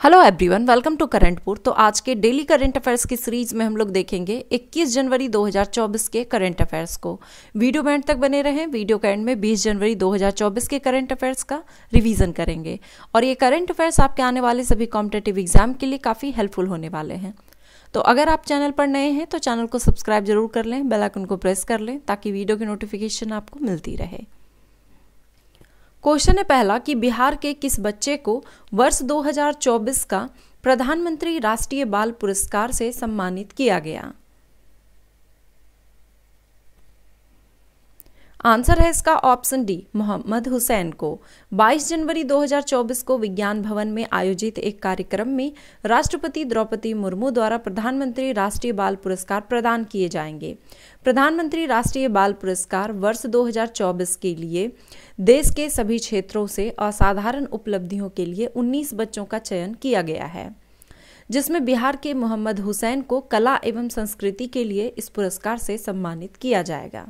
Hello everyone, welcome to Currentpur. तो आज के डेली करंट अफेयर्स की सीरीज में हम लोग देखेंगे 21 जनवरी 2024 के करंट अफेयर्स को। वीडियो में एंड तक बने रहें। वीडियो के एंड में 20 जनवरी 2024 के करंट अफेयर्स का रिवीजन करेंगे और ये करंट अफेयर्स आपके आने वाले सभी कॉम्पिटिटिव एग्जाम के लिए काफ़ी हेल्पफुल होने वाले हैं। तो अगर आप चैनल पर नए हैं तो चैनल को सब्सक्राइब जरूर कर लें, बेल आइकन को प्रेस कर लें ताकि वीडियो की नोटिफिकेशन आपको मिलती रहे। क्वेश्चन है पहला कि बिहार के किस बच्चे को वर्ष 2024 का प्रधानमंत्री राष्ट्रीय बाल पुरस्कार से सम्मानित किया गया? आंसर है इसका ऑप्शन डी, मोहम्मद हुसैन को। 22 जनवरी 2024 को विज्ञान भवन में आयोजित एक कार्यक्रम में राष्ट्रपति द्रौपदी मुर्मू द्वारा प्रधानमंत्री राष्ट्रीय बाल पुरस्कार प्रदान किए जाएंगे। प्रधानमंत्री राष्ट्रीय बाल पुरस्कार वर्ष 2024 के लिए देश के सभी क्षेत्रों से असाधारण उपलब्धियों के लिए 19 बच्चों का चयन किया गया है, जिसमें बिहार के मोहम्मद हुसैन को कला एवं संस्कृति के लिए इस पुरस्कार से सम्मानित किया जाएगा।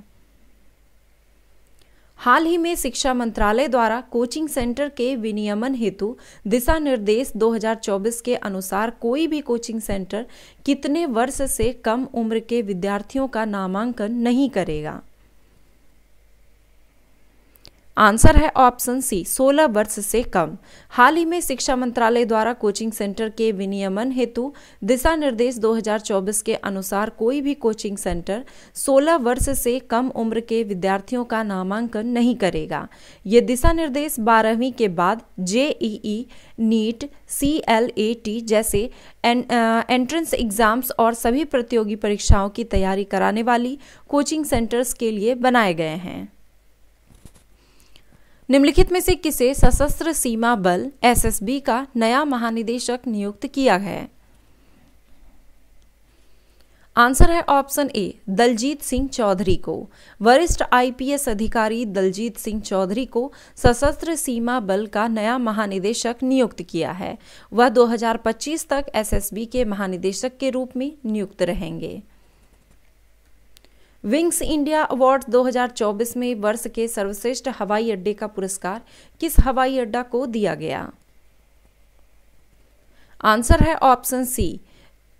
हाल ही में शिक्षा मंत्रालय द्वारा कोचिंग सेंटर के विनियमन हेतु दिशा निर्देश 2024 के अनुसार कोई भी कोचिंग सेंटर कितने वर्ष से कम उम्र के विद्यार्थियों का नामांकन नहीं करेगा? आंसर है ऑप्शन सी, 16 वर्ष से कम। हाल ही में शिक्षा मंत्रालय द्वारा कोचिंग सेंटर के विनियमन हेतु दिशा निर्देश 2024 के अनुसार कोई भी कोचिंग सेंटर 16 वर्ष से कम उम्र के विद्यार्थियों का नामांकन नहीं करेगा। ये दिशा निर्देश 12वीं के बाद जेईई, नीट, CLAT जैसे एंट्रेंस एग्जाम्स और सभी प्रतियोगी परीक्षाओं की तैयारी कराने वाली कोचिंग सेंटर्स के लिए बनाए गए हैं। निम्नलिखित में से किसे सशस्त्र सीमा बल SSB का नया महानिदेशक नियुक्त किया है? आंसर है ऑप्शन ए, दलजीत सिंह चौधरी को। वरिष्ठ IPS अधिकारी दलजीत सिंह चौधरी को सशस्त्र सीमा बल का नया महानिदेशक नियुक्त किया है। वह 2025 तक SSB के महानिदेशक के रूप में नियुक्त रहेंगे। विंग्स इंडिया अवार्ड 2024 में वर्ष के सर्वश्रेष्ठ हवाई अड्डे का पुरस्कार किस हवाई अड्डा को दिया गया? आंसर है ऑप्शन सी,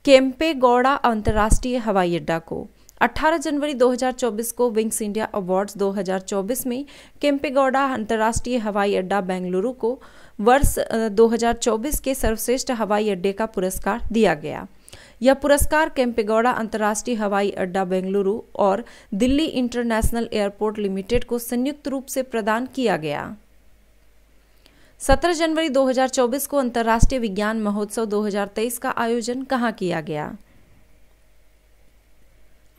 केम्पेगौड़ा अंतर्राष्ट्रीय हवाई अड्डा को। 18 जनवरी 2024 को विंग्स इंडिया अवार्ड्स 2024 में केम्पेगौड़ा अंतर्राष्ट्रीय हवाई अड्डा बेंगलुरु को वर्ष 2024 के सर्वश्रेष्ठ हवाई अड्डे का पुरस्कार दिया गया। यह पुरस्कार केम्पेगौड़ा अंतर्राष्ट्रीय हवाई अड्डा बेंगलुरु और दिल्ली इंटरनेशनल एयरपोर्ट लिमिटेड को संयुक्त रूप से प्रदान किया गया। 17 जनवरी 2024 को अंतर्राष्ट्रीय विज्ञान महोत्सव 2023 का आयोजन कहाँ किया गया?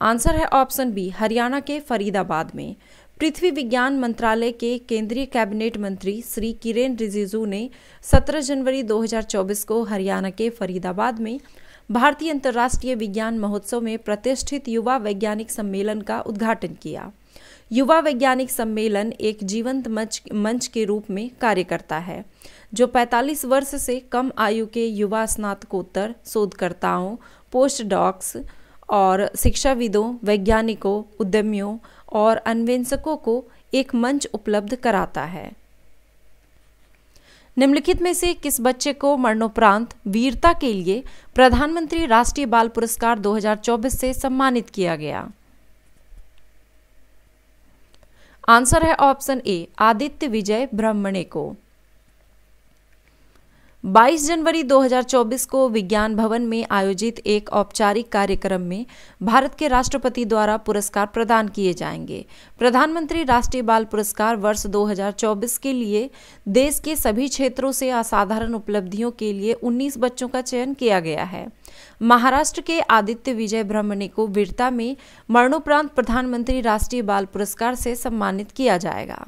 आंसर है ऑप्शन बी, हरियाणा के फरीदाबाद में। पृथ्वी विज्ञान मंत्रालय के केंद्रीय कैबिनेट मंत्री श्री किरेन रिजिजू ने 17 जनवरी 2024 को हरियाणा के फरीदाबाद में भारतीय अंतर्राष्ट्रीय विज्ञान महोत्सव में प्रतिष्ठित युवा वैज्ञानिक सम्मेलन का उद्घाटन किया। युवा वैज्ञानिक सम्मेलन एक जीवंत मंच के रूप में कार्य करता है, जो 45 वर्ष से कम आयु के युवा स्नातकोत्तर शोधकर्ताओं, पोस्ट डॉक्स और शिक्षाविदों, वैज्ञानिकों, उद्यमियों और अन्वेषकों को एक मंच उपलब्ध कराता है। निम्नलिखित में से किस बच्चे को मरणोपरांत वीरता के लिए प्रधानमंत्री राष्ट्रीय बाल पुरस्कार 2024 से सम्मानित किया गया? आंसर है ऑप्शन ए, आदित्य विजय ब्रह्मणे को। 22 जनवरी 2024 को विज्ञान भवन में आयोजित एक औपचारिक कार्यक्रम में भारत के राष्ट्रपति द्वारा पुरस्कार प्रदान किए जाएंगे। प्रधानमंत्री राष्ट्रीय बाल पुरस्कार वर्ष 2024 के लिए देश के सभी क्षेत्रों से असाधारण उपलब्धियों के लिए 19 बच्चों का चयन किया गया है। महाराष्ट्र के आदित्य विजय ब्रह्मणे को वीरता में मरणोपरांत प्रधानमंत्री राष्ट्रीय बाल पुरस्कार से सम्मानित किया जाएगा।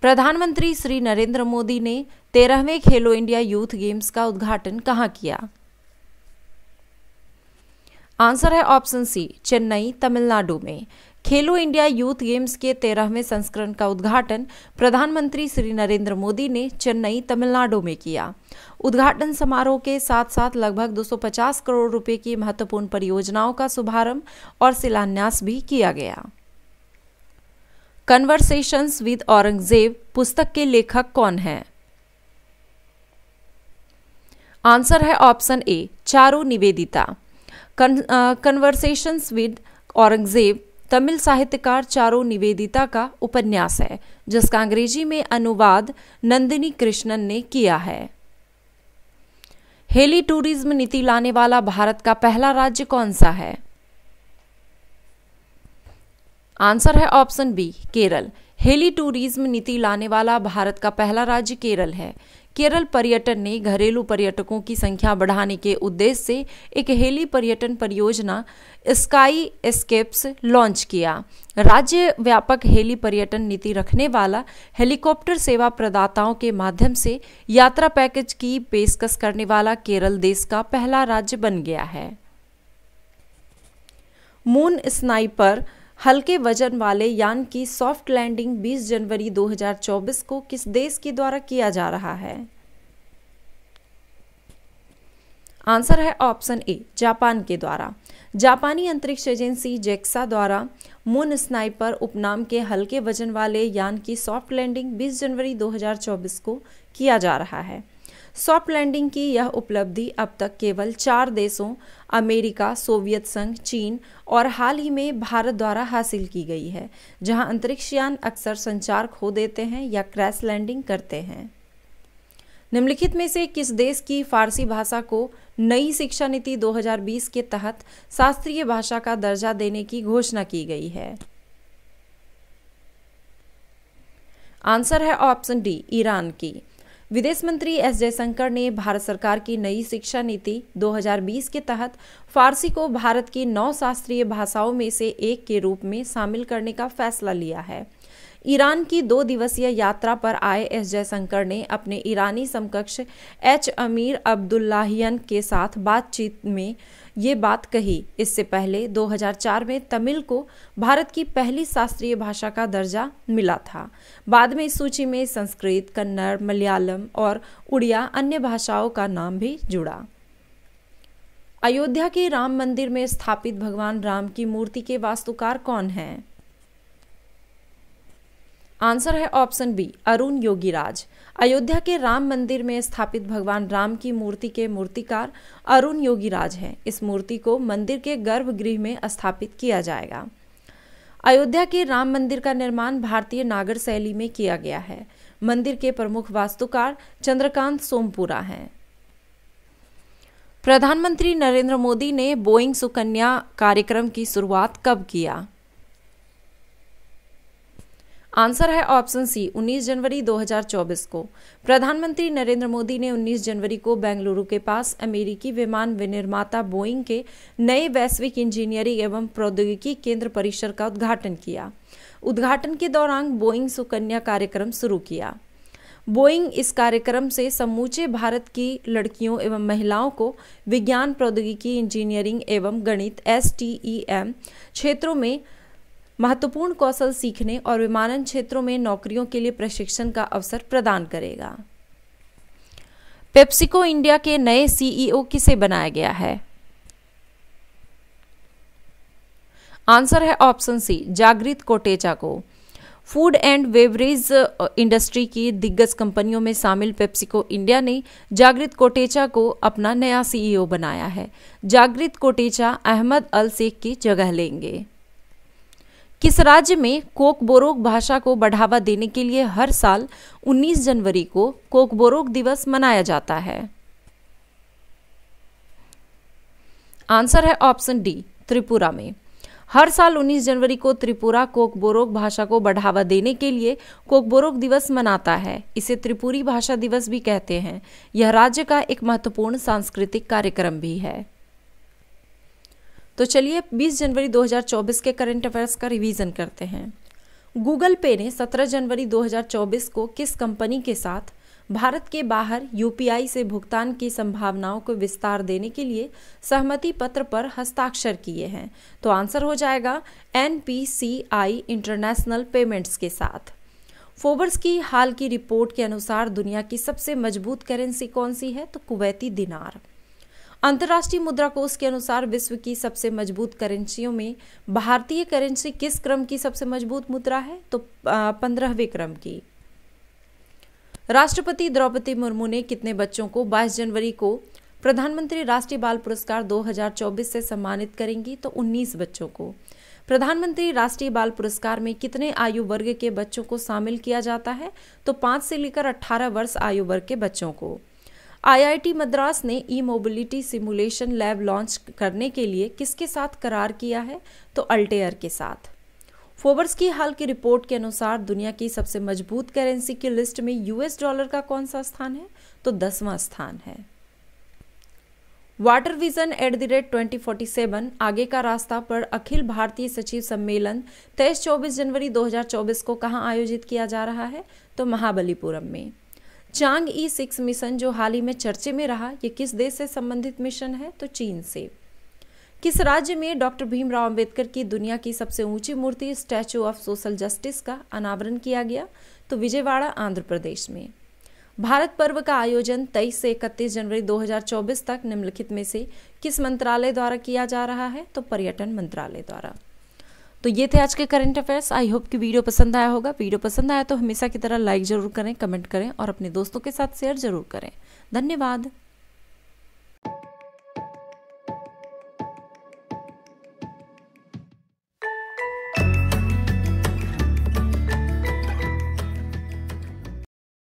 प्रधानमंत्री श्री नरेंद्र मोदी ने 13वें खेलो इंडिया यूथ गेम्स का उद्घाटन कहाँ किया? आंसर है ऑप्शन सी, चेन्नई, तमिलनाडु में। खेलो इंडिया यूथ गेम्स के 13वें संस्करण का उद्घाटन प्रधानमंत्री श्री नरेंद्र मोदी ने चेन्नई, तमिलनाडु में किया। उद्घाटन समारोह के साथ साथ लगभग 250 करोड़ रुपए की महत्वपूर्ण परियोजनाओं का शुभारंभ और शिलान्यास भी किया गया। कन्वर्सेशंस विद औरंगजेब पुस्तक के लेखक कौन हैं? आंसर है option A Charu Nivedita. Conversations with Aurangzeb Tamil साहित्यकार चारू निवेदिता का उपन्यास है, जिसका अंग्रेजी में अनुवाद नंदिनी कृष्णन ने किया है। हेली टूरिज्म नीति लाने वाला भारत का पहला राज्य कौन सा है? आंसर है option B Kerala. Heli tourism नीति लाने वाला भारत का पहला राज्य केरल है। केरल पर्यटन ने घरेलू पर्यटकों की संख्या बढ़ाने के उद्देश्य से एक हेली पर्यटन परियोजना स्काई एस्केप्स लॉन्च किया। राज्य व्यापक हेली पर्यटन नीति रखने वाला हेलीकॉप्टर सेवा प्रदाताओं के माध्यम से यात्रा पैकेज की पेशकश करने वाला केरल देश का पहला राज्य बन गया है। मून स्नाइपर हल्के वजन वाले यान की सॉफ्ट लैंडिंग 20 जनवरी 2024 को किस देश के द्वारा किया जा रहा है? आंसर है ऑप्शन ए जापान के द्वारा। जापानी अंतरिक्ष एजेंसी जेक्सा द्वारा मून स्नाइपर उपनाम के हल्के वजन वाले यान की सॉफ्ट लैंडिंग 20 जनवरी 2024 को किया जा रहा है। सॉफ्ट लैंडिंग की यह उपलब्धि अब तक केवल 4 देशों अमेरिका, सोवियत संघ, चीन और हाल ही में भारत द्वारा हासिल की गई है, जहां अंतरिक्षयान अक्सर संचार खो देते हैं या क्रैश लैंडिंग करते हैं। निम्नलिखित में से किस देश की फारसी भाषा को नई शिक्षा नीति 2020 के तहत शास्त्रीय भाषा का दर्जा देने की घोषणा की गई है? आंसर है ऑप्शन डी ईरान की। विदेश मंत्री एस जयशंकर ने भारत सरकार की नई शिक्षा नीति 2020 के तहत फारसी को भारत की 9 शास्त्रीय भाषाओं में से एक के रूप में शामिल करने का फैसला लिया है। ईरान की 2 दिवसीय यात्रा पर आए एस जयशंकर ने अपने ईरानी समकक्ष एच अमीर अब्दुल्लाहियन के साथ बातचीत में ये बात कही। इससे पहले 2004 में तमिल को भारत की पहली शास्त्रीय भाषा का दर्जा मिला था। बाद में इस सूची में संस्कृत, कन्नड़, मलयालम और उड़िया अन्य भाषाओं का नाम भी जुड़ा। अयोध्या के राम मंदिर में स्थापित भगवान राम की मूर्ति के वास्तुकार कौन हैं? आंसर है ऑप्शन बी अरुण योगीराज। अयोध्या के राम मंदिर में स्थापित भगवान राम की मूर्ति के मूर्तिकार अरुण योगीराज हैं। इस मूर्ति को मंदिर के गर्भगृह में स्थापित किया जाएगा। अयोध्या के राम मंदिर का निर्माण भारतीय नागर शैली में किया गया है। मंदिर के प्रमुख वास्तुकार चंद्रकांत सोमपुरा हैं। प्रधानमंत्री नरेंद्र मोदी ने बोइंग सुकन्या कार्यक्रम की शुरुआत कब किया? आंसर है ऑप्शन सी 19 जनवरी 2024 को। प्रधानमंत्री नरेंद्र मोदी ने 19 जनवरी को बेंगलुरु के पास अमेरिकी विमान विनिर्माता बोइंग के नए वैश्विक इंजीनियरिंग एवं प्रौद्योगिकी केंद्र परिसर का उद्घाटन किया। उद्घाटन के दौरान बोइंग सुकन्या कार्यक्रम शुरू किया। बोइंग इस कार्यक्रम से समूचे भारत की लड़कियों एवं महिलाओं को विज्ञान, प्रौद्योगिकी, इंजीनियरिंग एवं गणित STEM क्षेत्रों में महत्वपूर्ण कौशल सीखने और विमानन क्षेत्रों में नौकरियों के लिए प्रशिक्षण का अवसर प्रदान करेगा। पेप्सिको इंडिया के नए CEO किसे बनाया गया है? आंसर है ऑप्शन सी जागृत कोटेचा को। फूड एंड बेवरेज इंडस्ट्री की दिग्गज कंपनियों में शामिल पेप्सिको इंडिया ने जागृत कोटेचा को अपना नया CEO बनाया है। जागृत कोटेचा अहमद अल शेख की जगह लेंगे। किस राज्य में कोकबोरोक भाषा को बढ़ावा देने के लिए हर साल 19 जनवरी को कोकबोरोक दिवस मनाया जाता है? आंसर है ऑप्शन डी त्रिपुरा में। हर साल 19 जनवरी को त्रिपुरा कोकबोरोक भाषा को बढ़ावा देने के लिए कोकबोरोक दिवस मनाता है। इसे त्रिपुरी भाषा दिवस भी कहते हैं। यह राज्य का एक महत्वपूर्ण सांस्कृतिक कार्यक्रम भी है। तो चलिए 20 जनवरी 2024 के करंट अफेयर्स का रिवीजन करते हैं। गूगल पे ने 17 जनवरी 2024 को किस कंपनी के साथ भारत के बाहर UPI से भुगतान की संभावनाओं को विस्तार देने के लिए सहमति पत्र पर हस्ताक्षर किए हैं? तो आंसर हो जाएगा NPCI इंटरनेशनल पेमेंट्स के साथ। फोर्ब्स की हाल की रिपोर्ट के अनुसार दुनिया की सबसे मजबूत करेंसी कौन सी है? तो कुवैती दिनार। अंतर्राष्ट्रीय मुद्रा कोष के अनुसार विश्व की सबसे मजबूत करेंसियों में भारतीय करेंसी किस क्रम की सबसे मजबूत मुद्रा है? तो 15वें क्रम की। राष्ट्रपति द्रौपदी मुर्मू ने कितने बच्चों को 22 जनवरी को प्रधानमंत्री राष्ट्रीय बाल पुरस्कार 2024 से सम्मानित करेंगी तो 19 बच्चों को। प्रधानमंत्री राष्ट्रीय बाल पुरस्कार में कितने आयु वर्ग के बच्चों को शामिल किया जाता है? तो 5 से लेकर 18 वर्ष आयु वर्ग के बच्चों को। आईआईटी मद्रास ने ई मोबिलिटी सिमुलेशन लैब लॉन्च करने के लिए किसके साथ करार किया है? तो अल्टेयर के साथ। फोर्ब्स की हाल की रिपोर्ट के अनुसार दुनिया की सबसे मजबूत करेंसी की लिस्ट में यूएस डॉलर का कौन सा स्थान है? तो 10वां स्थान है। वाटर विजन @2047 आगे का रास्ता पर अखिल भारतीय सचिव सम्मेलन 23-24 जनवरी 2024 को कहां आयोजित किया जा रहा है? तो महाबलीपुरम में। चांग-ई 6 मिशन जो हाल ही में चर्चे में रहा, ये किस देश से संबंधित मिशन है? तो चीन से। किस राज्य में डॉक्टर भीमराव अंबेडकर की दुनिया की सबसे ऊंची मूर्ति स्टैचू ऑफ सोशल जस्टिस का अनावरण किया गया? तो विजयवाड़ा, आंध्र प्रदेश में। भारत पर्व का आयोजन 23 से 31 जनवरी 2024 तक निम्नलिखित में से किस मंत्रालय द्वारा किया जा रहा है? तो पर्यटन मंत्रालय द्वारा। तो ये थे आज के करंट अफेयर्स। आई होप कि वीडियो पसंद आया होगा। वीडियो पसंद आया तो हमेशा की तरह लाइक जरूर करें, कमेंट करें और अपने दोस्तों के साथ शेयर जरूर करें। धन्यवाद।